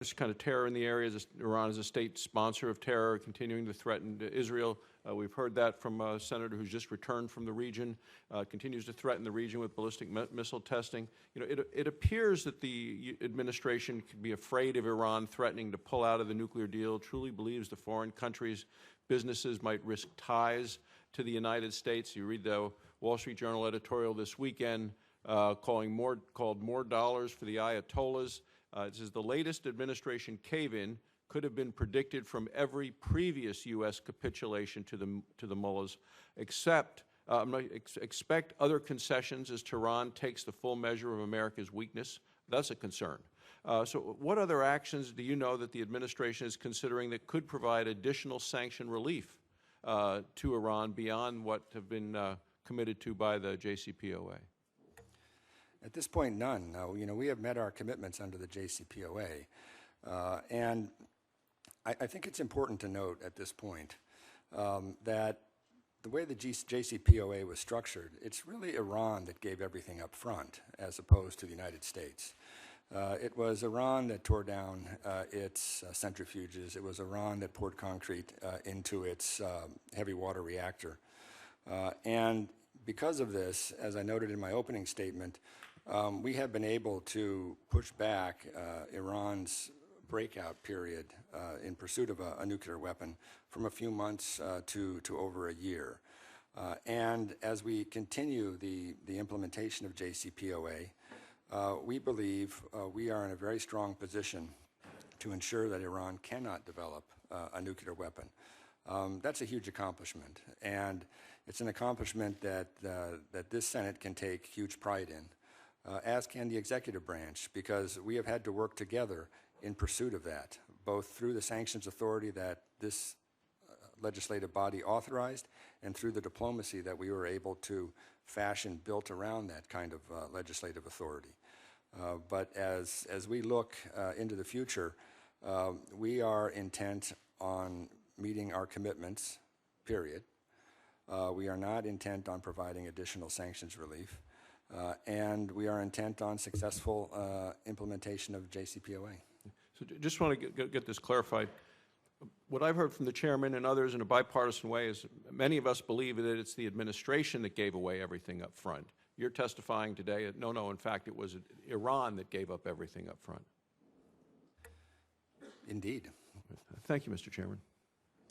This kind of terror in the area. Iran is a state sponsor of terror, continuing to threaten Israel. We've heard that from a senator who's just returned from the region, continues to threaten the region with ballistic missile testing. You know, it appears that the administration could be afraid of Iran threatening to pull out of the nuclear deal, truly believes the foreign countries' businesses might risk ties to the United States. You read the Wall Street Journal editorial this weekend called more dollars for the Ayatollahs. This is the latest administration cave-in could have been predicted from every previous U.S. capitulation to the mullahs, expect other concessions as Tehran takes the full measure of America's weakness. That's a concern. So what other actions do you know that the administration is considering that could provide additional sanction relief to Iran beyond what have been committed to by the JCPOA? At this point, none. You know, we have met our commitments under the JCPOA, and I think it's important to note at this point that the way the JCPOA was structured, it's really Iran that gave everything up front, as opposed to the United States. It was Iran that tore down its centrifuges. It was Iran that poured concrete into its heavy water reactor, and because of this, as I noted in my opening statement, we have been able to push back Iran's breakout period in pursuit of a nuclear weapon from a few months to over a year. And as we continue the implementation of JCPOA, we believe we are in a very strong position to ensure that Iran cannot develop a nuclear weapon. That's a huge accomplishment, and it's an accomplishment that this Senate can take huge pride in, as can the executive branch, because we have had to work together in pursuit of that, both through the sanctions authority that this legislative body authorized and through the diplomacy that we were able to fashion built around that kind of legislative authority. But as we look into the future, we are intent on meeting our commitments, period. We are not intent on providing additional sanctions relief, and we are intent on successful implementation of JCPOA. So just want to get this clarified. What I've heard from the chairman and others in a bipartisan way is many of us believe that it's the administration that gave away everything up front. You're testifying today that no, in fact, it was Iran that gave up everything up front. Indeed. Thank you, Mr. Chairman.